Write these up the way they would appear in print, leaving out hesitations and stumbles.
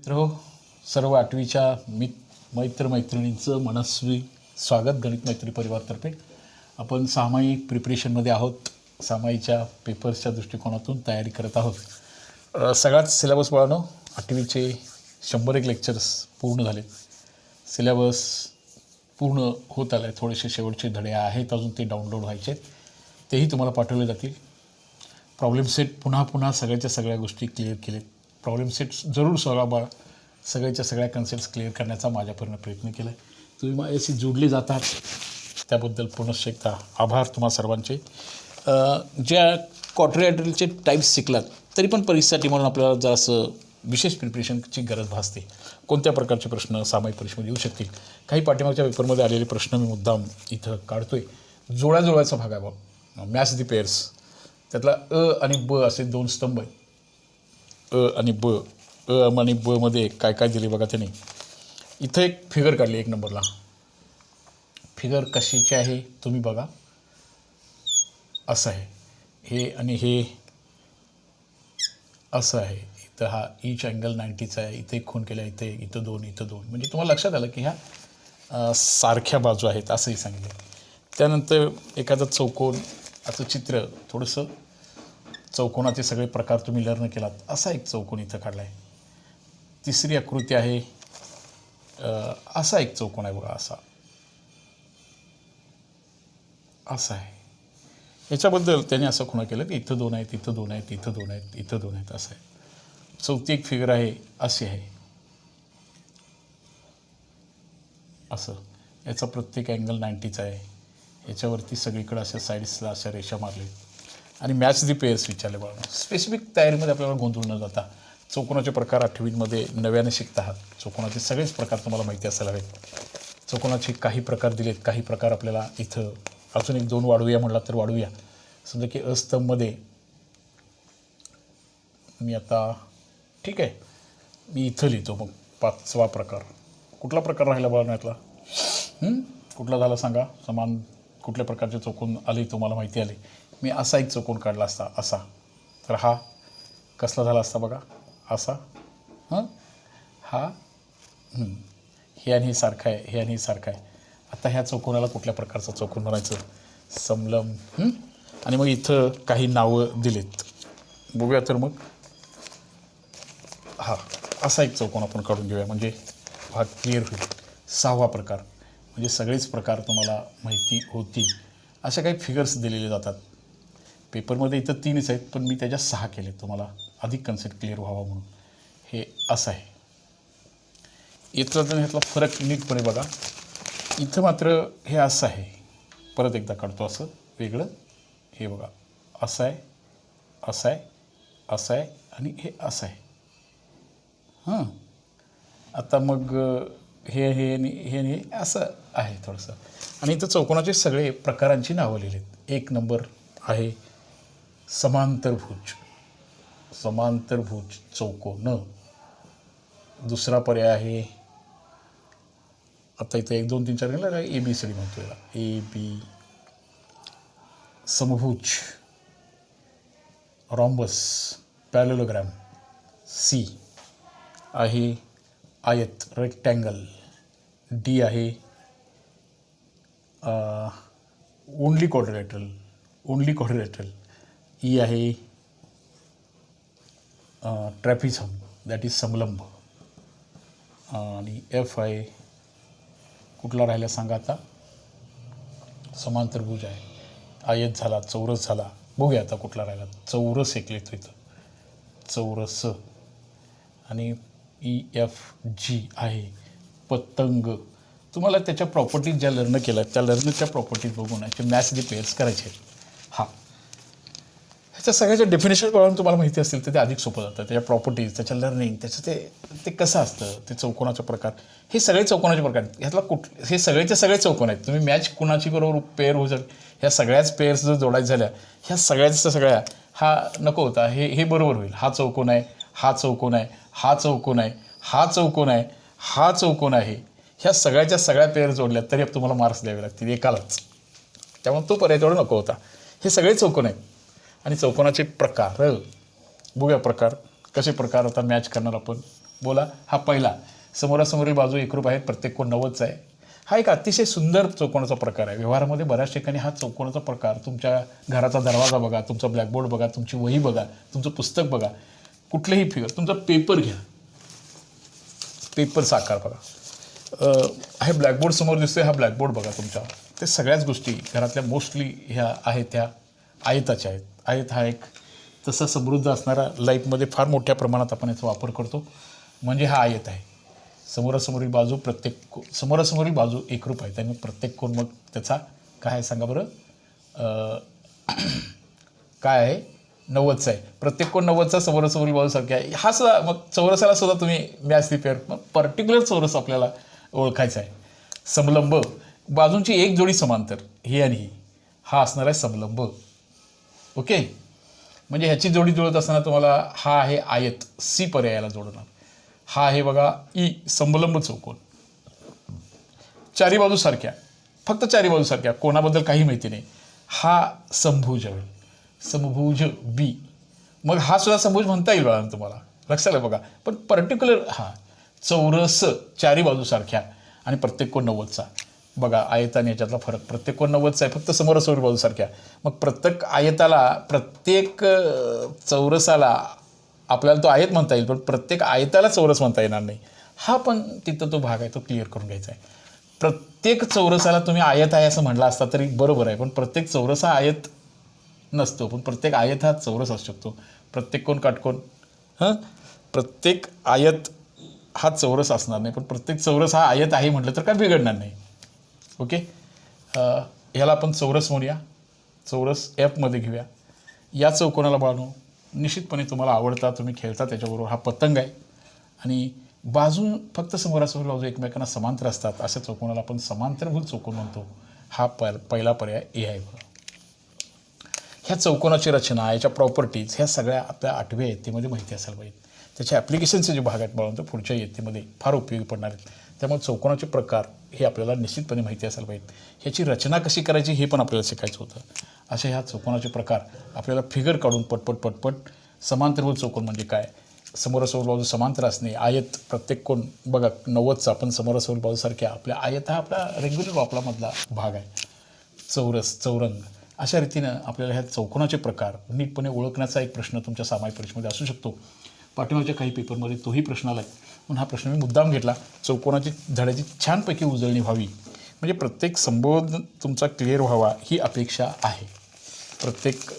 मित्रो, सर्व आठवीच्या मैत्रिणींचं मनस्वी स्वागत गणित मैत्री परिवारतर्फे. आपण सामायिक प्रिपरेशनमध्ये आहोत. सामायिकच्या पेपर्सच्या दृष्टिकोनातून तयारी करत आहोत. सगळाच सिलेबस बाळानो, आठवीचे 101 लेक्चर्स पूर्ण झाले. सिलेबस पूर्ण होत आला आहे. थोडेसे शेवटचे धडे आहेत अजून, ते डाउनलोड व्हायचे आहेत, तेही तुम्हाला पाठवले जातील. प्रॉब्लेम सेट पुन्हा सगळ्याच्या सगळ्या गोष्टी क्लिअर केलेत. प्रॉब्लेम सेट जरूर सोडा सगळ्याच्या सगळ्या कन्सेप्ट्स क्लिअर करण्याचा माझ्यापर्यंत प्रयत्न केला आहे. तुम्ही माझ्याशी जोडले जातात त्याबद्दल पुनश्च एकदा आभार तुम्हा सर्वांचे. ज्या क्वाड्रिलॅटरलचे टाईप्स शिकलात तरी पण परीक्षेसाठी म्हणून आपल्याला जरासं विशेष प्रिपरेशनची गरज भासते. कोणत्या प्रकारचे प्रश्न सामायिक परीक्षेमध्ये येऊ शकतील. काही पाठीमागच्या पेपरमध्ये आलेले प्रश्न मी मुद्दाम इथं काढतो आहे. जोड्याचा भाग आहे बघ, मॅच दी पेअर्स. त्यातला अ आणि ब असे दोन स्तंभ आहेत. अ आणि ब मध्ये काय काय दिले बघा त्याने. इथं एक फिगर काढली 1 नंबरला. फिगर कशाची आहे तुम्ही बघा. असं आहे हे आणि हे असं आहे. इथं हा ईच अँगल 90चा आहे. इथे एक खूण केला, इथं 2 म्हणजे तुम्हाला लक्षात आलं की ह्या सारख्या बाजू आहेत असंही सांगितलं. त्यानंतर एखादं चौकोन असं चित्र, थोडंसं चौकोनाचे सगळे प्रकार तुम्ही लर्न केलात. असा एक चौकोन इथं काढला आहे. तिसरी आकृती आहे, असा एक चौकोन आहे बघा. असा आहे. याच्याबद्दल त्याने असं खुणा केलं की इथं 2 आहेत, इथं 2 आहेत, इथं 2 आहेत, इथं 2 आहेत, असं आहे. चौथी एक फिगर आहे, अशी आहे असं. याचा प्रत्येक अँगल 90चा आहे. याच्यावरती सगळीकडे अशा साईड्सला अशा रेषा मारले आणि मॅच दी पेअर्स विचारले बघा. स्पेसिफिक तयारीमध्ये आपल्याला गोंधळ न जाता चौकोनाचे प्रकार 8वीमध्ये नव्याने शिकत आहात. चौकोनाचे सगळेच प्रकार तुम्हाला माहिती असायला हवेत. चौकोनाचे काही प्रकार दिलेत, काही प्रकार आपल्याला इथं अजून 1-2 वाढवूया म्हटला तर वाढवूया. समजा की अस्तंभमध्ये मी आता ठीक आहे, मी इथं लिहितो. मग 5वा प्रकार कुठला प्रकार राहिला बघा यातला? कुठला झाला सांगा? समान कुठल्या प्रकारचे चौकोन आले तुम्हाला माहिती आले. मी असा एक चौकोन काढला असता, असा. तर हा कसला झाला असता बघा, असा. हा हे आणि हे सारखं आहे, हे आणि हे सारखं आहे. आता ह्या चौकोनाला कुठल्या प्रकारचा चौकोन म्हणायचं? समलंब. आणि मग इथं काही नावं दिलेत, बघूया. तर मग हा असा एक चौकोन आपण काढून घेऊया, म्हणजे भाग क्लिअर होईल. 6वा प्रकार म्हणजे सगळेच प्रकार तुम्हाला माहिती होतील अशा काही फिगर्स दिलेले जातात पेपरमध्ये. इथं 3च आहेत, पण मी त्याच्या 6 केले तुम्हाला अधिक कन्सेप्ट क्लिअर व्हावा म्हणून. हे असं आहे. इथला तर ह्यातला फरक नीटपणे बघा. इथं मात्र हे असं आहे. परत एकदा काढतो असं वेगळं. हे बघा, असं आहे, असं आहे, असं आहे आणि हे असं आहे. आता मग हे हे असं आहे थोडंसं. आणि इथं चौकोनाचे सगळे प्रकारांची नावं लिहिलेत. 1 नंबर आहे समांतरभुज चौकोन. दुसरा पर्याय आहे, आता इथं 1 2 3 4 गेला, ABCD म्हणतो याला. AB. समभुज, रॉम्बस, पॅरेललोग्राम. C आहे आयत, रेक्टँगल. D आहे ओनली क्वाड्रिलॅटरल. E आहे ट्रॅपिझम, दॅट इज समलंब. आणि F आहे कुठला राहिला सांगा आता? समांतरभुज आहे. आयत झाला, चौरस झाला. बघूया आता कुठला राहिला. चौरस एक लिहितो इथं, चौरस. आणि EFG आहे पतंग. तुम्हाला त्याच्या प्रॉपर्टीज ज्या लर्न केल्या त्या लर्नच्या प्रॉपर्टीज बघून याचे मॅच दी पेअर्स करायचे आहेत. ह्याच्या सगळ्याच्या डेफिनेशन करून तुम्हाला माहिती असतील तर ते अधिक सोपं जातं. त्याच्या प्रॉपर्टीज, त्याच्या लर्निंग, त्याचं ते कसं असतं, ते चौकोनाचे प्रकार. हे सगळे चौकोनाचे प्रकार आहेत. ह्यातला हे सगळेचे सगळे चौकोन आहेत. तुम्ही मॅच कुणाची बरोबर पेअर होऊ शकते. ह्या सगळ्याच पेअर्स जर जोडायच्या झाल्या, ह्या सगळ्या हा नको होता, हे बरोबर होईल. हा चौकोन आहे, हा चौकोन आहे, हा चौकोन आहे, हा चौकोन आहे, हा चौकोन आहे. ह्या सगळ्याच्या सगळ्या पेअर जोडल्या तरी तुम्हाला मार्क्स द्यावे लागतील एकालाच. त्यामुळे तो पर्याय तेवढा नको होता. हे सगळे चौकोन आहेत. आणि चौकोनाचे प्रकार बघूया. प्रकार कसे प्रकार आता मॅच करणार आपण बोला. हा पहिला. समोरासमोरील बाजू एकरूप आहेत, प्रत्येक कोण 90चा आहे. हा एक अतिशय सुंदर चौकोनाचा प्रकार आहे. व्यवहारामध्ये बऱ्याच ठिकाणी हा चौकोनाचा प्रकार, तुमच्या घराचा दरवाजा बघा, तुमचा ब्लॅकबोर्ड बघा, तुमची वही बघा, तुमचं पुस्तक बघा, कुठलेही फिगर, तुमचा पेपर घ्या, पेपरचा आकार बघा. हे ब्लॅकबोर्ड समोर दिसतोय, हा ब्लॅकबोर्ड बघा तुमच्या. ते सगळ्याच गोष्टी घरातल्या मोस्टली ह्या आहेत त्या आयताच्या आहेत. आयत हा एक तसा समृद्ध असणारा, लाईफमध्ये फार मोठ्या प्रमाणात आपण याचा वापर करतो, म्हणजे हा आयत आहे. समोरासमोरील बाजू समोरासमोरील बाजू एकरूप आहे, त्यामुळे प्रत्येक कोण मग त्याचा काय आहे सांगा बरं, काय आहे, 90चा आहे. प्रत्येक कोण 90चा समोरासमोरील बाजूसारखी आहे. हा सुद्धा मग चौरसाला सुद्धा तुम्ही मॅच दी पेअर, मग पर्टिक्युलर चौरस आपल्याला ओळखायचा आहे. समलंब बाजूंची एक जोडी समांतर, ही आणि ही, हा असणार आहे समलंब. ओके, म्हणजे ह्याची जोडी जुळत असताना तुम्हाला हा आहे आयत, सी पर्यायाला जोडणार. हा आहे बघा ई, समलंब चौकोन. चारी बाजू सारख्या, फक्त चारी बाजू सारख्या, कोणाबद्दल काही माहिती नाही. हा समभुज होईल, समभुज बी. मग हा सुद्धा समभुज म्हणता येईल बघा तुम्हाला, लक्षात बघा. पण पर्टिक्युलर हा चौरस, चारी बाजू सारख्या आणि प्रत्येक कोण 90चा. बघा आयत आणि याच्यातला फरक, प्रत्येक कोण 90चा आहे, फक्त समोरासमोर बाजू सारख्या. मग प्रत्येक आयताला, प्रत्येक चौरसाला आपल्याला तो आयत म्हणता येईल, पण प्रत्येक आयताला चौरस म्हणता येणार नाही. हा पण तिथं तो भाग आहे, तो क्लिअर करून घ्यायचा आहे. प्रत्येक चौरसाला तुम्ही आयत आहे असं म्हटलं असता तरी बरोबर आहे, पण प्रत्येक चौरस हा आयत नसतो, पण प्रत्येक आयत हा चौरस असू शकतो. प्रत्येक कोण काटकोन, प्रत्येक आयत हा चौरस असणार नाही, पण प्रत्येक चौरस हा आयत आहे म्हटलं तर काय बिघडणार नाही. ओके, ह्याला आपण चौरस म्हणूया, चौरस Fमध्ये घेऊया. या चौकोनाला बाळनो निश्चितपणे तुम्हाला आवडता, तुम्ही खेळता त्याच्याबरोबर. हा पतंग आहे आणि बाजू फक्त समोरासमोर बाजू एकमेकांना समांतर असतात, अशा चौकोनाला आपण समांतरभुज चौकोन म्हणतो. हा पहिला पर्याय ए आहे. ह्या चौकोनाची रचना, याच्या प्रॉपर्टीज, ह्या सगळ्या आपल्या 8व्या इयत्तेमध्ये माहिती असायला पाहिजे. त्याच्या ॲप्लिकेशनचे जे भाग आहेत बाळांनो पुढच्या इयत्तेमध्ये फार उपयोगी पडणार आहेत. त्यामुळे चौकोनाचे प्रकार हे आपल्याला निश्चितपणे माहिती असायला पाहिजेत. ह्याची रचना कशी करायची हे पण आपल्याला शिकायचं होतं. अशा ह्या चौकोनाचे प्रकार आपल्याला फिगर काढून पटपट समांतरभुज चौकोन म्हणजे काय, समोरासमोर बाजू समांतर असणे, आयत प्रत्येक कोण बघा 90चा, पण समोरासमोर बाजूसारख्या. आपल्या आयत हा आपला रेग्युलर वापरामधला भाग आहे. चौरस, चौरंग, अशा रीतीनं आपल्याला ह्या चौकोनाचे प्रकार नीटपणे ओळखण्याचा एक प्रश्न तुमच्या सामायिक परीक्षेमध्ये असू शकतो. पाठीमागच्या काही पेपरमध्ये तोही प्रश्न आला आहे, म्हणून हा प्रश्न मी मुद्दाम घेतला. चौकोनाची धड्याची छानपैकी उजळणी व्हावी, म्हणजे प्रत्येक संबोधन तुमचा क्लिअर व्हावा ही अपेक्षा आहे. प्रत्येक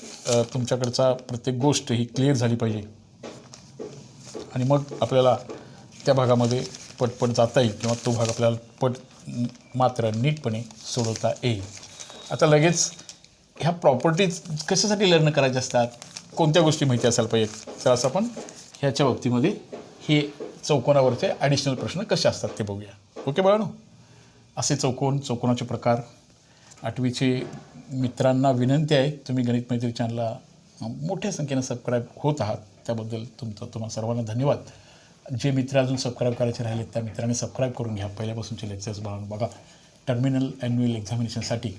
तुमच्याकडचा प्रत्येक गोष्ट ही क्लिअर झाली पाहिजे आणि मग आपल्याला त्या भागामध्ये पटपट जाता येईल किंवा तो भाग आपल्याला मात्र नीटपणे सोडवता येईल. आता लगेच ह्या प्रॉपर्टीज कशासाठी लर्न करायचे असतात, कोणत्या गोष्टी माहिती असायला पाहिजेत, तर असं आपण ह्याच्या बाबतीमध्ये हे चौकोनावरचे ॲडिशनल प्रश्न कसे असतात ते बघूया. ओके बाळांनो, असे चौकोनाचे प्रकार 8वीचे मित्रांना विनंती आहे, तुम्ही गणित मैत्री चॅनलला मोठ्या संख्येनं सबस्क्राईब होत आहात, त्याबद्दल तुम्हाला सर्वांना धन्यवाद. जे मित्र अजून सबस्क्राईब करायचे राहिले त्या मित्रांनी सबस्क्राईब करून घ्या. पहिल्यापासूनचे लेक्चर्स बाळांनो बघा. टर्मिनल ॲन्युअल एक्झामिनेशनसाठी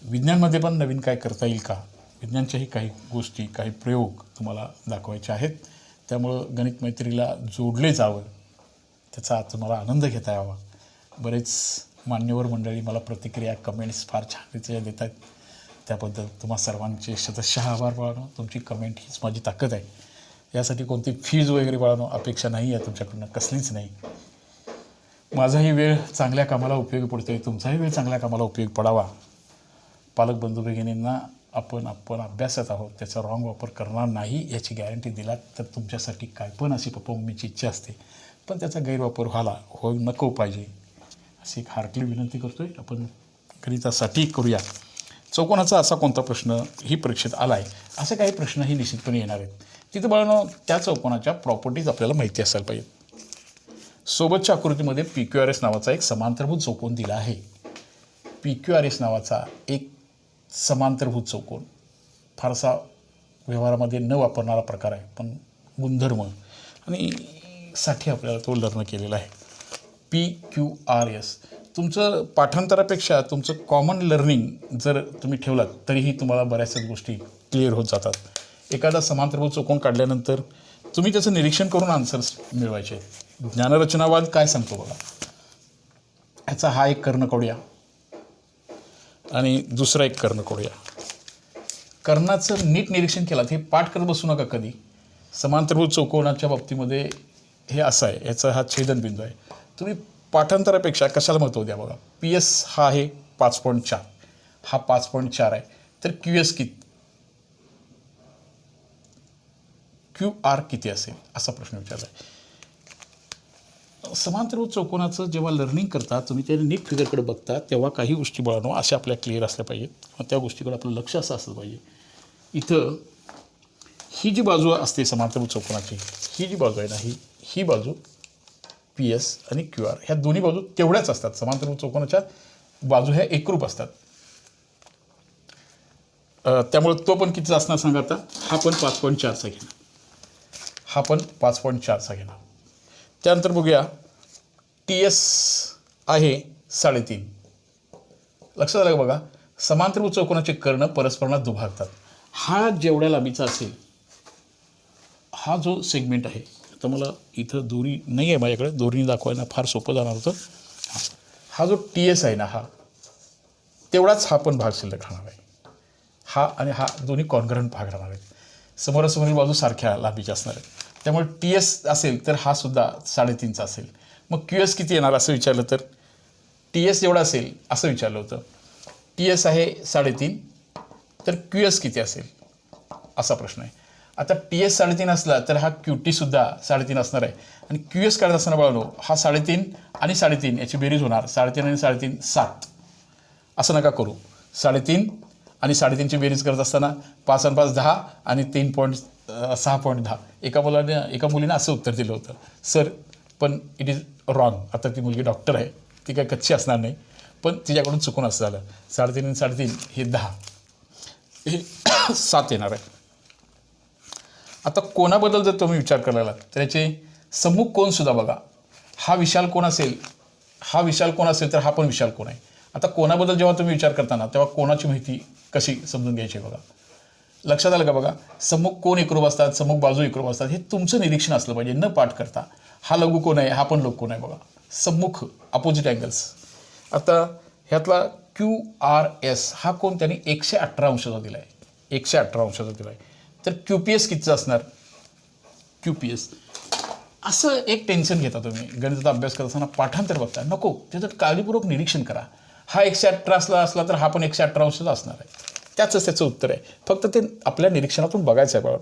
विज्ञानमध्ये पण नवीन काय करता येईल का, विज्ञानच्याही काही गोष्टी, काही प्रयोग तुम्हाला दाखवायचे आहेत. त्यामुळं गणित मैत्रीला जोडले जावं, त्याचा तुम्हाला आनंद घेता यावा. बरेच मान्यवर मंडळी मला प्रतिक्रिया, कमेंट्स फार छान रीतीने देत आहेत, त्याबद्दल तुम्हा सर्वांचे शतशः आभार बाळांनो. तुमची कमेंट हीच माझी ताकद आहे. यासाठी कोणती फीज वगैरे बाळांनो अपेक्षा नाही आहे तुमच्याकडनं, कसलीच नाही. माझाही वेळ चांगल्या कामाला उपयोगी पडतो आहे, तुमचाही वेळ चांगल्या कामाला उपयोग पडावा. पालक बंधू भगिनींना आपण अभ्यासात आहोत त्याचा रॉंग वापर करणार नाही याची गॅरंटी दिलात तर तुमच्यासाठी काय पण अशी पप्पा मम्मीची इच्छा असते, पण त्याचा गैरवापर नको पाहिजे अशी एक हार्टली विनंती करतो आहे. आपण गणितासाठी करूया. चौकोनाचा असा कोणता प्रश्न ही परीक्षेत आला आहे, असे काही प्रश्नही निश्चितपणे येणार आहेत. तिथं बाळांनो त्या चौकोनाच्या प्रॉपर्टीज आपल्याला माहिती असायला पाहिजेत. सोबतच्या आकृतीमध्ये PQRS नावाचा एक समांतरभुज चौकोन दिला आहे. PQRS नावाचा एक समांतरभुज चौकोन फारसा व्यवहारामध्ये न वापरणारा प्रकार आहे, पण गुणधर्म आणि साठी आपल्याला तो लर्न केलेला आहे. PQRS तुमचं पाठांतरापेक्षा तुमचं कॉमन लर्निंग जर तुम्ही ठेवलात तरीही तुम्हाला बऱ्याचशाच गोष्टी क्लिअर होत जातात. एखादा समांतरभुज चौकोन काढल्यानंतर तुम्ही त्याचं निरीक्षण करून आन्सर्स मिळवायचे. ज्ञानरचनावाद काय सांगतो बघा. ह्याचा हा एक कर्ण काढूया आणि दुसरा एक कर्ण काढूया. कर्णाचं नीट निरीक्षण केलं हे पाठ करत बसू नका कधी. समांतरभुज चौकोनाच्या बाबतीमध्ये हे असं आहे, याचा हा छेदनबिंदू आहे. तुम्ही पाठांतरापेक्षा कशाला महत्त्व द्या बघा. PS हा आहे 5.4, हा 5.4 आहे. तर QS किती, QR किती असेल असा प्रश्न विचारला आहे. समांतरभुज चौकोनाचं जेव्हा लर्निंग करता तुम्ही ते नीट फिगरकडे बघता तेव्हा काही गोष्टी बळानो अशा आपल्या क्लिअर असल्या पाहिजेत. मग त्या गोष्टीकडे आपलं लक्ष असं असलं पाहिजे. इथं ही जी बाजू असते समांतरभुज चौकोनाची, ही जी बाजू आहे ना, ही बाजू PS आणि QR ह्या दोन्ही बाजू तेवढ्याच असतात. समांतरभुज चौकोनाच्या बाजू ह्या एकरूप असतात. त्यामुळे तो पण कितीचा असणार सांगा आता. हा पण 5.4चा घेणार, हा पण 5.4चा घेणार. त्यानंतर बघूया TS आहे 3.5. लक्षात आलं का बघा. समांतरभुज चौकोनाचे कर्ण परस्परांना दुभागतात. हा जेवढ्या लांबीचा असेल, हा जो सेगमेंट आहे, आता मला इथं दोरी नाही आहे माझ्याकडे, दोरीने दाखवायला फार सोपं जाणार होतं. हा जो TS आहे ना, हा तेवढाच हा पण भाग शिल्लक राहणार आहे. हा आणि हा दोन्ही कॉन्ग्रंट भाग राहणार आहेत. समोरासमोरील बाजू सारख्या लांबीच्या असणार आहेत. त्यामुळे TS असेल तर हा सुद्धा 3.5चा असेल. मग QS किती येणार असं विचारलं तर TS एवढा असेल असं विचारलं होतं. TS आहे 3.5, तर QS किती असेल असा प्रश्न आहे. आता TS 3.5 असला तर हा QT सुद्धा 3.5 असणार आहे. आणि QS काढत असताना बघालो, हा 3.5 आणि 3.5 याची बेरीज होणार. 3.5 आणि 3.5 7. असं नका करू. 3.5 आणि 3.5ची बेरीज करत असताना 5 आणि 5 10 आणि 6.10. एका मुलीनं असं उत्तर दिलं होतं, सर पण इट इज रॉंग. आता ती मुलगी डॉक्टर आहे, ती काय कच्ची असणार नाही, पण तिच्याकडून चुकून असं झालं. 3.5 आणि 3.5 हे 10, हे 7 येणार आहे. आता कोणाबद्दल जर तुम्ही विचार करायला लागलात तर याचे सम्मुख कोणसुद्धा बघा. हा विशाल कोण असेल, हा विशाल कोण असेल तर हा पण विशाल कोण आहे. आता कोणाबद्दल जेव्हा तुम्ही विचार करताना तेव्हा कोणाची माहिती कशी समजून घ्यायची बघा. लक्षात आलं का बघा. सम्मुख कोण एकरूप असतात, सम्मुख बाजू एकरूप असतात, हे तुमचं निरीक्षण असलं पाहिजे न पाठ करता. हा लघु कोण आहे, हा पण लघु कोण आहे बघा. सम्मुख अपोजिट अँगल्स. आता ह्यातला QRS हा कोण, त्यांनी 118 अंशाचा दिला आहे, 118 अंशाचा दिला आहे. तर QPS कितीचा असणार, QPS. असं एक टेन्शन घेता तुम्ही गणिताचा अभ्यास करत असताना, पाठांतर बघता नको, त्याचं काळजीपूर्वक निरीक्षण करा. हा 118 असला तर हा पण 118 अंशाचा असणार आहे. त्याचं उत्तर आहे. फक्त ते आपल्या निरीक्षणातून बघायचं आहे बघा.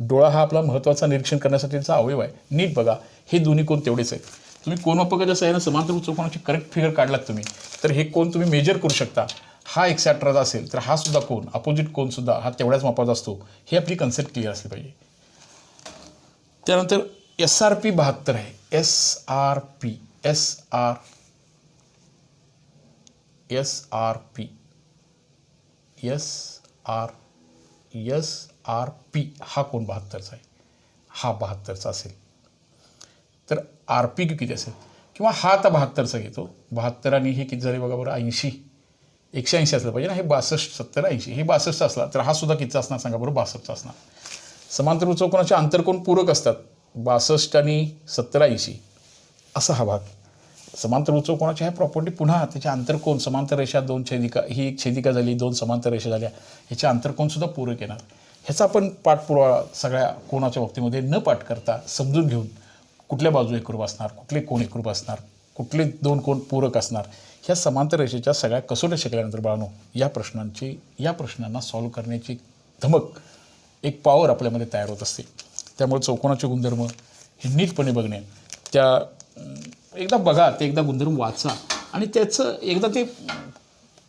डोळा हा आपला महत्त्वाचा निरीक्षण करण्यासाठीचा अवयव आहे. नीट बघा, हे दोन्ही कोण तेवढेच आहेत. तुम्ही कोण वापरता जसं आहे ना, समांतरभुज चौकोनाची करेक्ट फिगर काढलात तुम्ही तर हे कोण तुम्ही मेजर करू शकता. हा 118चा असेल तर हा सुद्धा कोण, अपोजिट कोण सुद्धा हा तेवढ्याच मापाचा असतो. हे आपली कन्सेप्ट क्लिअर असली पाहिजे. त्यानंतर SRP 72 आहे. SRP हा कोण 72चा आहे. हा 72चा असेल तर RPQ किती असेल, किंवा हा आता 72चा घेतो. 72 आणि हे किती झाले बघा बरं, 80. 180 असलं पाहिजे ना. हे 62 70 80, हे 62चा असला तर हा सुद्धा कितीचा असणार सांगा बरोबर, 62चा असणार. समांतरभुज चौकोनाचे आंतरकोन पूरक असतात. 62 आणि 70 80 असा हा भाग. समांतरभुज चौकोनाची ह्या प्रॉपर्टी पुन्हा त्याच्या आंतरकोन, समांतर रेषा, 2 छेदिका, ही एक छेदिका झाली, 2 समांतर रेषा झाल्या, ह्याचे आंतरकोनसुद्धा पूरक येणार. ह्याचा आपण पाठपुरावा सगळ्या कोणाच्या बाबतीमध्ये न पाठ करता समजून घेऊन कुठल्या बाजू एकरूप असणार, कुठले कोण एकरूप असणार, कुठले 2 कोण पूरक असणार, ह्या समांतर रेषेच्या सगळ्या कसोट्या शिकल्यानंतर बाळांनो या प्रश्नांना सॉल्व्ह करण्याची धमक, एक पॉवर आपल्यामध्ये तयार होत असते. त्यामुळे चौकोनाचे गुणधर्म हे नीटपणे बघणे, त्या एकदा बघा, ते एकदा गुणधर्म वाचा आणि त्याचं एकदा ते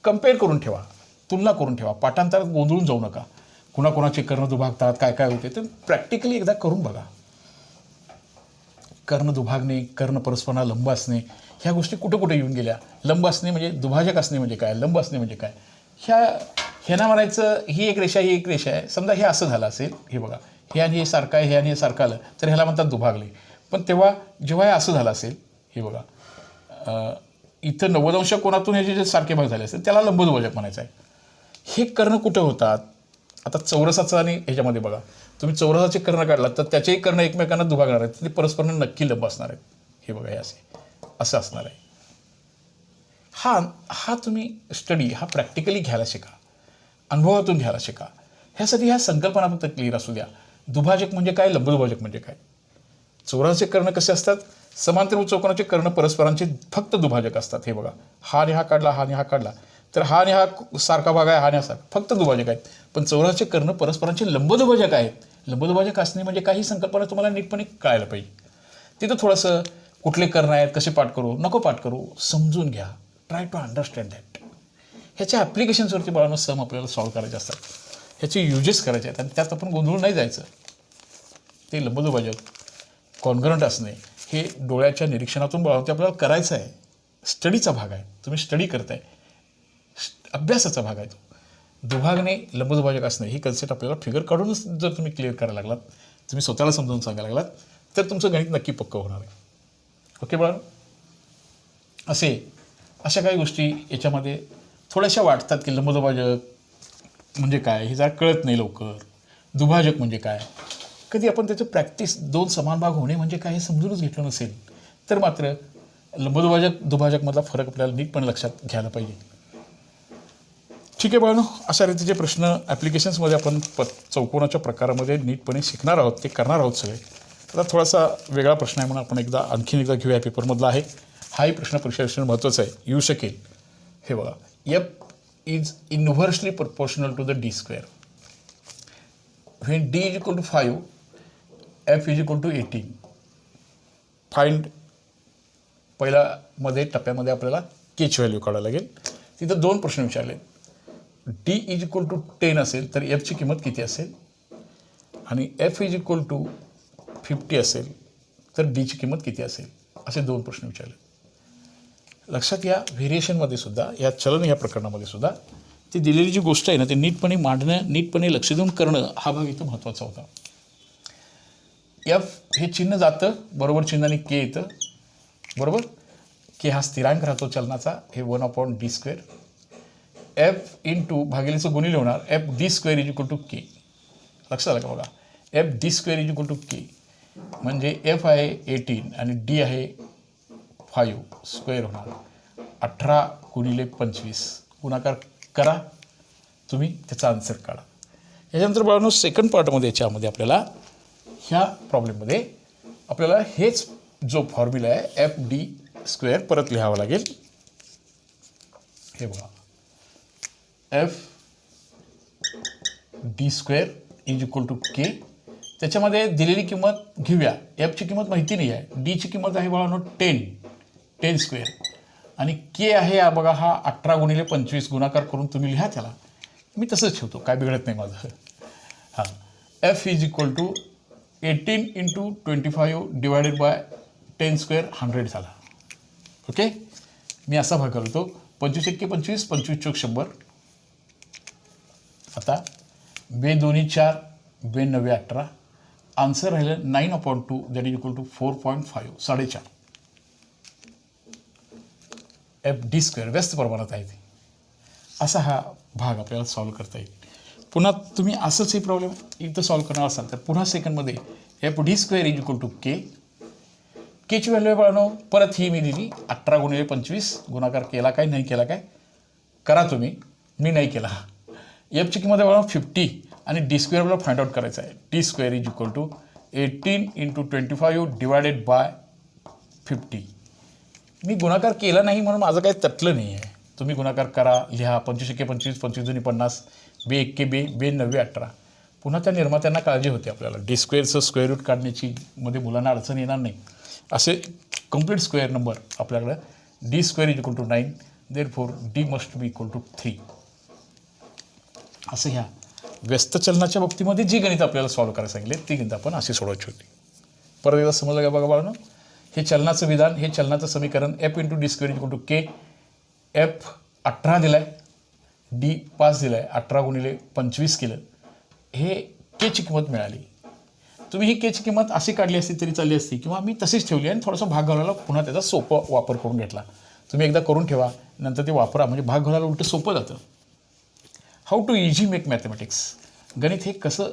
कम्पेअर करून ठेवा, तुलना करून ठेवा. पाठांतरात गोंधळून जाऊ नका. कुणाकोणाचे कर्ण दुभागतात, काय काय होते ते प्रॅक्टिकली एकदा करून बघा. कर्ण दुभागणे, कर्ण परस्परांना लंब असणे, ह्या गोष्टी कुठं कुठे येऊन गेल्या. लंब असणे म्हणजे दुभाजक असणे म्हणजे काय, लंब असणे म्हणजे काय. ह्यांना म्हणायचं ही एक रेषा, ही एक रेषा आहे. समजा हे असं झालं असेल, हे बघा, हे आणि हे सारखं आहे, हे आणि हे सारखं आलं तर ह्याला म्हणतात दुभागले. पण जेव्हा हे असं झालं असेल, हे बघा, इथं 90 अंश कोणातून हे जे सारखे भाग झाले असेल त्याला लंबदुभाजक म्हणायचं आहे. हे कर्ण कुठं होतात, आता चौरसाचं आणि ह्याच्यामध्ये बघा, तुम्ही चौरसाचे कर्ण काढला तर त्याचेही कर्ण एकमेकांना दुभागणार आहेत, ते परस्परांना नक्की लंब असणार आहेत. हे बघा, हे असं असणार आहे. हा तुम्ही स्टडी हा प्रॅक्टिकली घ्यायला शिका, अनुभवातून घ्यायला शिका. ह्यासाठी ह्या संकल्पना फक्त क्लिअर असू द्या. दुभाजक म्हणजे काय, लंबदुभाजक म्हणजे काय. चौरसाचे कर्ण कसे असतात, समांतर चौकोनाचे कर्ण परस्परांचे फक्त दुभाजक असतात. हे बघा, हा आणि हा काढला, हा आणि हा काढला, तर हा आणि हा सारखा भाग आहे, हा आणि हा सारखा, फक्त दुभाजक आहेत. पण चौरसाचे कर्ण परस्परांचे लंबदुभाजक आहेत. लंबदुभाजक असणे म्हणजे काही संकल्पना तुम्हाला नीटपणे कळायला पाहिजे. तिथं थोडंसं कुठले कर्ण आहेत, कसे पाठ करू, नको पाठ करू, समजून घ्या. Try to understand that. ह्याच्या ॲप्लिकेशन्सवरती बाळांनो सम आपल्याला सॉल्व्ह करायचे असतात, ह्याचे युजेस करायचे आहेत, आणि त्यात आपण गोंधळून नाही जायचं. ते लंबदुभाजक कॉन्ग्रंट असणे हे डोळ्याच्या निरीक्षणातून बाळांनो आपल्याला करायचं आहे. स्टडीचा भाग आहे, तुम्ही स्टडी करताय, अभ्यासाचा भाग आहे तो. दुभागणे लंबदुभाजक असणे ही कन्सेप्ट आपल्याला फिगर काढूनच जर तुम्ही क्लिअर करायला लागलात, तुम्ही स्वतःला समजावून सांगायला लागलात, तर तुमचं गणित नक्की पक्कं होणार आहे. ओके बाळांनो, अशा काही गोष्टी याच्यामध्ये थोड्याशा वाटतात की लंबदुभाजक म्हणजे काय हे जरा कळत नाही लवकर. दुभाजक म्हणजे काय, कधी आपण त्याचं प्रॅक्टिस, दोन समान भाग होणे म्हणजे काय हे समजूनच घेतलं नसेल तर मात्र लंबदुभाजक दुभाजकमधला फरक आपल्याला नीटपणे लक्षात घ्यायला पाहिजे. ठीक आहे बाळांनो, अशा रीतीचे प्रश्न ॲप्लिकेशन्समध्ये आपण चौकोनाच्या प्रकारामध्ये नीटपणे शिकणार आहोत, ते करणार आहोत सगळे. आता थोडासा वेगळा प्रश्न आहे म्हणून आपण आणखीन एकदा घेऊया. पेपरमधला आहे, हाही प्रश्न परीक्षा महत्त्वाचा आहे, येऊ शकेल. हे बघा, F is inversely proportional to the D square. When D is equal to 5, F is equal to 18. Find, पहिल्यामध्ये टप्प्यामध्ये आपल्याला केची व्हॅल्यू काढायला लागेल. तिथं दोन प्रश्न विचारले. डी इज इक्वल टू 10 असेल तर एफची किंमत किती असेल, आणि एफ इज इक्वल टू 50 असेल तर डीची किंमत किती असेल, असे दोन प्रश्न विचारले. लक्षात या, व्हेरिएशनमध्ये सुद्धा, या चलन या प्रकरणामध्ये सुद्धा ती दिलेली जी गोष्ट आहे ना, ते नीटपणे मांडणं, नीटपणे लक्ष देऊन करणं, हा भाग इथं महत्त्वाचा होता. एफ हे चिन्ह जातं, बरोबर चिन्हाने के येतं, बरोबर. के हा स्थिरांक राहतो चलनाचा, हे 1/d². एफ इंटू भागिलेचं गुणिले होणार, F D square is equal to K. लक्षात आलं का बघा, F D square is equal to K म्हणजे एफ आहे 18 आणि डी आहे 5 स्क्वेअर होणार. 18 गुणिले 25 गुणाकार करा, तुम्ही त्याचा आन्सर काढा. याच्यानंतर बाळांनो सेकंड पार्टमध्ये याच्यामध्ये आपल्याला ह्या प्रॉब्लेममध्ये आपल्याला हेच जो फॉर्म्युला आहे एफ डी स्क्वेअर परत लिहावा लागेल. हे बघा, F D square is equal to K. त्याच्यामध्ये दिलेली किंमत घेऊया. एफची किंमत माहिती नाही आहे, डीची किंमत आहे बाळांनो 10 स्क्वेअर, आणि के आहे बघा हा 18 गुणिले 25 गुणाकार करून तुम्ही लिहा त्याला. मी तसंच ठेवतो, काय बिघडत नाही माझं. हां, F is equal to 18 into 25 divided by 10 square 100 झाला. ओके, मी असा भाग करतो, 25 एक्के 25, 25 चौक 100. आता 2 दोन्ही 4, 2 9 18. आन्सर राहिलं 9/2 that is equal to 4.5, 4.5. F D square व्यस्त प्रमाणात आहे ते. असा हा भाग आपल्याला सॉल्व्ह करता येईल. पुन्हा तुम्ही असंच हे प्रॉब्लेम इथं सॉल्व्ह करणार असाल तर पुन्हा सेकंडमध्ये F D square is equal to K. केची व्हॅल्यू बाळांनो परत ही मी दिली, 18 गुणिले 25 गुणाकार केला काय नाही केला काय करा तुम्ही, मी नाही केला. एफची किंमत आहे बाळांनो 50 आणि डी स्क्वेअर आपल्याला फाइंड आउट करायचं आहे. D square is equal to 18 into 25 divided by 50. मी गुणाकार केला नाही म्हणून माझं काही तटलं नाही आहे. तुम्ही गुणाकार करा, लिहा. 25 एक्के 25, 25 दुनी 50, 2 एक्के 2, 2 9 18. पुन्हा त्या निर्मात्यांना काळजी होती आपल्याला डी स्क्वेअरचं स्क्वेअर रूट काढण्याची, मध्ये मुलांना अडचण येणार नाही. असे कंप्लीट स्क्वेअर नंबर आपल्याकडं. D square is equal to 9, therefore D must be equal to 3. असं ह्या व्यस्त चलनाच्या बाबतीमध्ये जी गणित आपल्याला सॉल्व्ह करायला सांगितले ती गणित आपण अशी सोडवायची होती. परत एकदा समजलं का बघा बाळांनो, हे चलनाचं विधान, हे चलनाचं समीकरण F into D square is equal to K. F 18 दिला आहे, डी 5 दिला आहे, 18 गुणिले 25 केलं, हे केची किंमत मिळाली. तुम्ही ही केची किंमत अशी काढली असती तरी चालली असती, किंवा मी तशीच ठेवली आणि थोडासा भाग घालायला पुन्हा त्याचा सोपं वापर करून घेतला. तुम्ही एकदा करून ठेवा, नंतर ते वापरा, म्हणजे भाग घालायला उलटं सोपं जातं. How to easy make mathematics. गणित हे कसं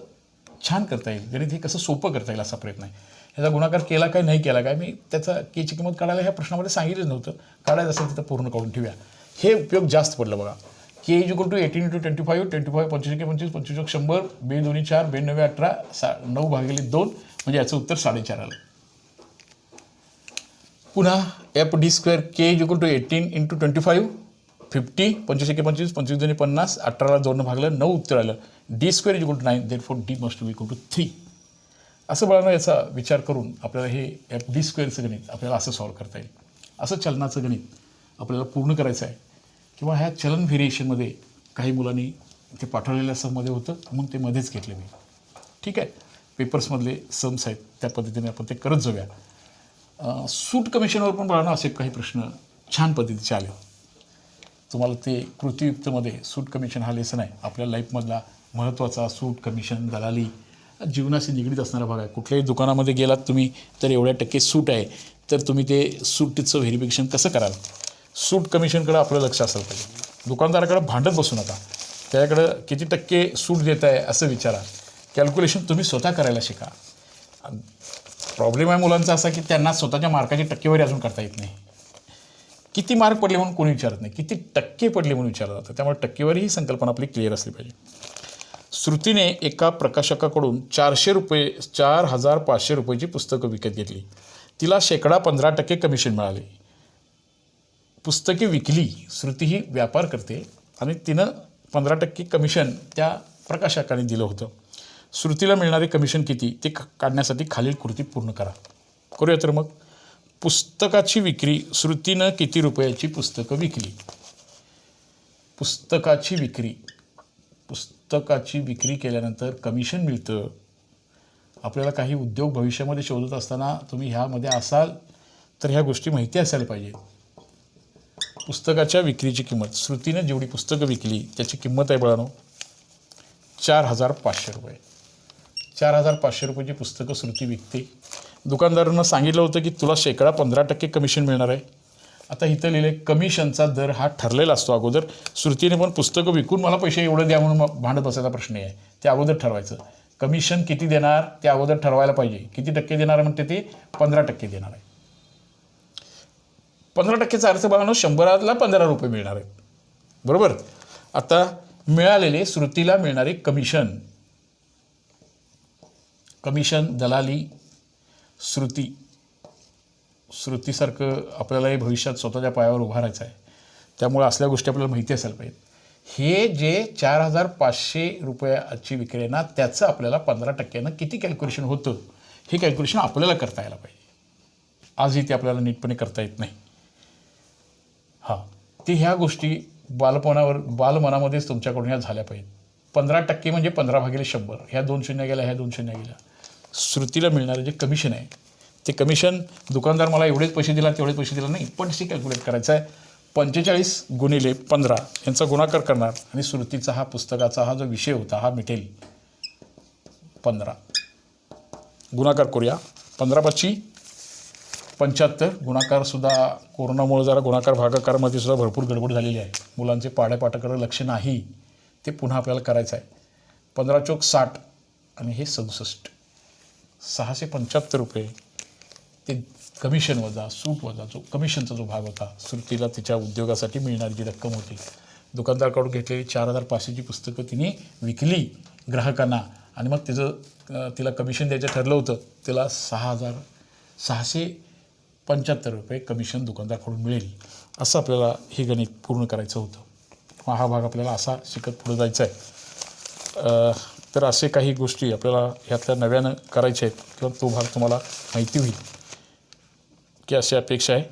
छान करता येईल, गणित हे कसं सोपं करता येईल असा प्रयत्न आहे. ह्याचा गुणाकार केला काय नाही केला काय, मी त्याचा केची किंमत काढायला ह्या प्रश्नामध्ये सांगितलं नव्हतं. काढायचं असेल तिथं पूर्ण काढून ठेवूया. हे उपयोग जास्त पडलं बघा. के इज इक्वल टू 18 × 25, 25 25 25 25 100, 2 2 4, 2 9 18, 9/2 म्हणजे याचं उत्तर 4.5 आलं. पुन्हा FD² K is equal to 18 × 25, 50, 25 25 25 2 50, 18ला 2 भागलं 9 उत्तर आलं. D² is equal to 9, therefore D must be equal to 3. असं बघा याचा विचार करून आपल्याला हे FD² गणित आपल्याला असं सॉल्व्ह करता येईल. असं चलनाचं गणित आपल्याला पूर्ण करायचं आहे. किंवा ह्या चलन व्हेरिएशनमध्ये काही मुलांनी ते पाठवलेल्या सममध्ये होतं म्हणून ते मध्येच घेतले मी. ठीक आहे, पेपर्समधले सम्स आहेत त्या पद्धतीने आपण ते करत जाऊया. सूट कमिशनवर पण बघा असे काही प्रश्न छान पद्धतीचे आले. तुम्हाला ते कृतीयुक्तमध्ये सूट कमिशन हा लेसन आहे आपल्या लाईफमधला महत्त्वाचा. सूट कमिशन दलाली जीवनाशी निगडीत असणारा भाग आहे. कुठल्याही दुकानामध्ये गेलात तुम्ही तर एवढ्या टक्के सूट आहे, तर तुम्ही ते सूटचं व्हेरिफिकेशन कसं कराल. सूट कमिशनकडे आपलं लक्ष असायला पाहिजे. दुकानदाराकडे भांडत बसू नका, त्याच्याकडं किती टक्के सूट देत आहे असं विचारा. कॅल्क्युलेशन तुम्ही स्वतः करायला शिका. प्रॉब्लेम आहे मुलांचा असा की त्यांना स्वतःच्या मार्काची टक्केवारी अजून करता येत नाही. किती मार्क पडले म्हणून कोणी विचारत नाही, किती टक्के पडले म्हणून विचारलं जातं. त्यामुळे टक्केवारी ही संकल्पना आपली क्लिअर असली पाहिजे. श्रुतीने एका प्रकाशकाकडून 4,500 रुपयाची पुस्तकं विकत घेतली. तिला 15% कमिशन मिळाले. पुस्तके विकली. श्रुती ही व्यापार करते आणि तिनं 15% कमिशन त्या प्रकाशकाने दिलं होतं. श्रुतीला मिळणारे कमिशन किती ते काढण्यासाठी खालील कृती पूर्ण करा. करूया तर मग. पुस्तकाची विक्री. श्रुतीनं किती रुपयाची पुस्तकं विकली. पुस्तकाची विक्री केल्यानंतर कमिशन मिळतं. आपल्याला काही उद्योग भविष्यामध्ये शोधत असताना तुम्ही ह्यामध्ये असाल तर ह्या गोष्टी माहिती असायला पाहिजे. पुस्तकाच्या विक्रीची किंमत. श्रुतीनं जेवढी पुस्तकं विकली त्याची किंमत आहे बळानो 4,500 रुपये. 4,500 रुपयाची पुस्तकं श्रुती विकते. दुकानदारानं सांगितलं होतं की तुला 15% कमिशन मिळणार आहे. आता इथं लिहिले कमिशनचा दर हा ठरलेला असतो अगोदर. श्रुतीने पण पुस्तकं विकून मला पैसे एवढे द्या म्हणून भांडत बसायचा प्रश्न आहे. ते अगोदर ठरवायचं. कमिशन किती देणार ते अगोदर ठरवायला पाहिजे. किती टक्के देणार म्हणते ते 15% देणार आहे. 15%चा अर्थ बघा 100ला 15 रुपये मिळणार आहेत. बरोबर. आता मिळालेले श्रुतीला मिळणारे कमिशन दलाली. श्रुतीसारखं आपल्याला हे भविष्यात स्वतःच्या पायावर उभा राहायचं आहे. त्यामुळे असल्या गोष्टी आपल्याला माहिती असायला पाहिजेत. हे जे 4,500 रुपयाची विक्री आहे ना त्याचं आपल्याला 15%नं किती कॅल्क्युलेशन होतं हे कॅल्क्युलेशन आपल्याला करता यायला पाहिजे. आजही ते आपल्याला नीटपणे करता येत नाही. हां, ते ह्या गोष्टी बालमनामध्येच तुमच्याकडून ह्या झाल्या पाहिजेत. 15% म्हणजे 15/100. ह्या 2 शून्य गेल्या, ह्या 2 शून्य गेल्या. श्रुतीला मिळणारं जे कमिशन आहे ते कमिशन दुकानदार मला एवढेच पैसे दिला तेवढेच पैसे दिला नाही, पण ते कॅल्क्युलेट करायचं आहे. 45 × 15 यांचा गुणाकार करणार आणि श्रुतीचा हा पुस्तकाचा हा जो विषय होता हा मिटेल 15. गुणाकार करूया. 15×5 = 75. गुणाकारसुद्धा कोरोनामुळे जरा गुणाकार भागाकारामध्ये सुद्धा भरपूर गडबड झालेली आहे. मुलांचे पाड्यापाठाकडे लक्ष नाही, ते पुन्हा आपल्याला करायचं आहे. 15×4 = 60 आणि हे 67. 675 रुपये ते कमिशन वजा सूट वजा जो कमिशनचा जो भाग होता श्रुतीला तिच्या उद्योगासाठी मिळणारी जी रक्कम होती. दुकानदाराकडून घेतलेली 4,500ची पुस्तकं तिने विकली ग्राहकांना आणि मग तिला कमिशन द्यायचं ठरलं होतं. तिला 6,675 रुपये कमिशन दुकानदाराकडून मिळेल. असं आपल्याला हे गणित पूर्ण करायचं होतं. हा भाग आपल्याला असा शिकत पुढे जायचा आहे. तर असे काही गोष्टी आपल्याला ह्यातल्या नव्यानं करायच्या आहेत किंवा तो भाग तुम्हाला माहिती होईल की अशी अपेक्षा आहे.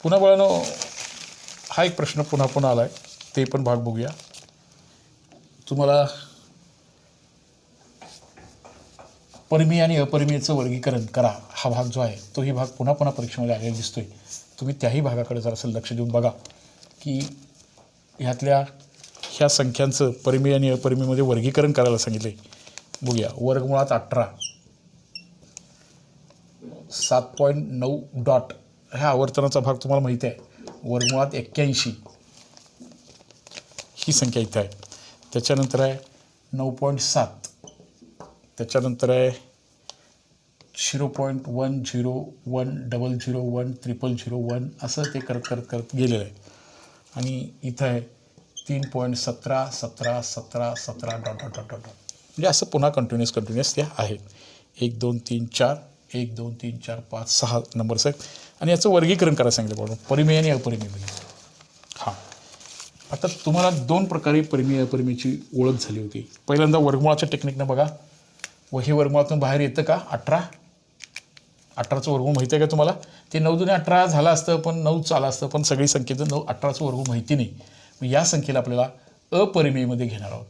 पुन्हा बघानो हा एक प्रश्न पुन्हा आला आहे, ते पण भाग बघूया. तुम्हाला परिमेय आणि अपरिमेयचं वर्गीकरण करा हा भाग जो आहे तोही भाग पुन्हा परीक्षेमध्ये आलेला दिसतोय. तुम्ही त्याही भागाकडे जरासं लक्ष देऊन बघा की ह्या संख्यांचं परिमेय आणि अपरिमेयमध्ये वर्गीकरण करायला सांगितले. बघूया. वर्गमुळात 18, 7.9 ह्या आवर्तनाचा भाग तुम्हाला माहिती आहे. वर्गमुळात 81 ही संख्या इथं आहे. त्याच्यानंतर आहे 9.7, त्याच्यानंतर आहे 0.1010010001 असं ते करत करत करत गेलेलं आहे. आणि इथं आहे 3.17 डॉट डॉट डॉट डॉट म्हणजे असं पुन्हा कंटिन्युअस त्या आहेत. 1 2 3 4 1 2 3 4 5 6 नंबर्स आहेत. आणि याचं वर्गीकरण करायला सांगितलं बरोबर, परिमेय आणि अपरिमेयमध्ये. हां, आता तुम्हाला 2 प्रकारे परिमेय अपरिमेयची ओळख झाली होती. पहिल्यांदा वर्गमुळाच्या टेक्निकनं बघा. हे वर्गमुळातून बाहेर येतं का 18चं वर्गमूळ माहिती आहे का तुम्हाला? ते 9 दुने 18 झालं असतं, पण 9च आलं असतं, पण सगळी संख्येचं 18चं वर्गमूळ माहिती नाही. मग या संख्येला आपल्याला अपरिमेयमध्ये घेणार आहोत.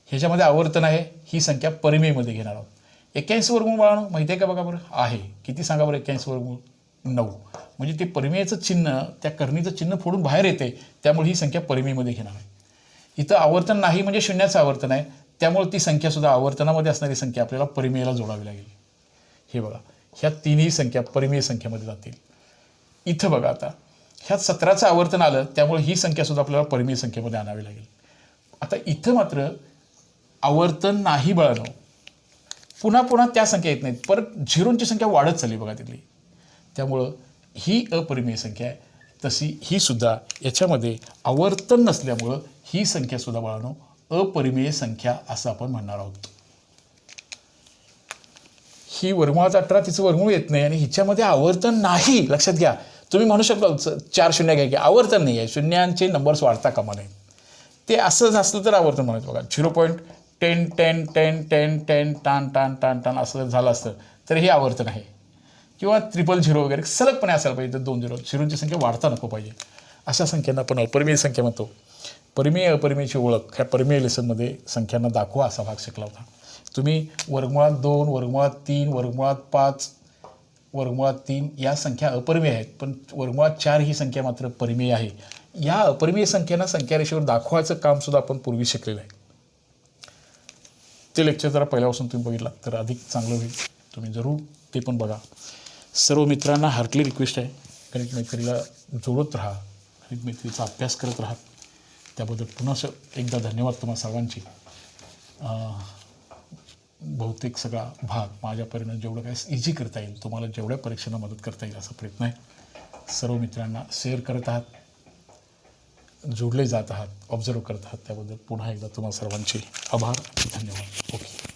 ह्याच्यामध्ये आवर्तन आहे, ही संख्या परिमेयमध्ये घेणार आहोत. 81 वर्गमूळ बाळांनो माहिती आहे का बघा बरं? आहे. किती सांगा बरं? 81 वर्गमूळ 9. म्हणजे ते परिमेयचं चिन्ह त्या करणीचं चिन्ह फोडून बाहेर येते, त्यामुळे ही संख्या परिमेयमध्ये घेणार आहे. इथं आवर्तन नाही म्हणजे शून्याचं आवर्तन आहे, त्यामुळे ती संख्यासुद्धा आवर्तनामध्ये असणारी संख्या आपल्याला परिमेयला जोडावी लागेल. हे बघा, ह्या तिन्ही संख्या परिमेय संख्येमध्ये जातील. इथं बघा, आता ह्यात 17चं आवर्तन आलं, त्यामुळे ही संख्यासुद्धा आपल्याला परिमेय संख्येमध्ये आणावी लागेल. आता इथं मात्र आवर्तन नाही बाळांनो, पुन्हा त्या संख्या येत नाहीत, परत झिरोंची संख्या वाढत चालली बघा तिथली. त्यामुळं ही अपरिमेय संख्या आहे. तशी ही सुद्धा याच्यामध्ये आवर्तन नसल्यामुळं ही संख्यासुद्धा बाळांनो अपरिमेय संख्या असं आपण म्हणणार आहोत. ही वर्गमुळात 18 तिचं वर्गमूळ येत नाही आणि हिच्यामध्ये आवर्तन नाही. लक्षात घ्या, तुम्ही म्हणू शकता 4 शून्य घ्या की आवर्तन नाही आहे, शून्यांचे नंबर्स वाढता कामा नये. ते असंच असलं तर आवर्तन म्हणायचं बघा. 0.10 टान टान टान टान असं झालं असतं तर हे आवर्तन आहे. किंवा 000 वगैरे सलगपणे असायला पाहिजे. 2 झिरोची संख्या वाढता नको पाहिजे. अशा संख्यांना आपण अपरिमेय संख्या म्हणतो. परिमेय अपरिमेयची ओळख ह्या परिमेय लेसनमध्ये संख्यांना दाखवा असा भाग शिकला होता. तुम्ही वर्गमुळात 2, वर्गमुळात 3, वर्गमुळात 5, वर्गमुळात 3 या संख्या अपरिमेय आहेत, पण वर्गमुळात 4 ही संख्या मात्र परिमेय आहे. या अपरिमेय संख्यांना संख्या रेषेवर दाखवायचं काम सुद्धा आपण पूर्वी शिकलेलं आहे. ते लेक्चर जरा पहिल्यापासून तुम्ही बघितला तर अधिक चांगलं होईल. तुम्ही जरूर ते पण बघा. सर्व मित्रांना हार्टली रिक्वेस्ट आहे, गणित मैत्रीला जोडत राहा, गणित मैत्रीचा अभ्यास करत राहा. त्याबद्दल पुन्हा एकदा धन्यवाद तुम्हा सर्वांची. बहुतेक सगळा भाग माझ्यापर्यंत जेवढं काय इझी करता येईल, तुम्हाला जेवढ्या परीक्षांना मदत करता येईल असा प्रयत्न आहे. सर्व मित्रांना शेअर करत आहात, जोडले जात आहात, ऑब्झर्व करत आहात, त्याबद्दल पुन्हा एकदा तुम्हा सर्वांचे आभार, धन्यवाद. ओके.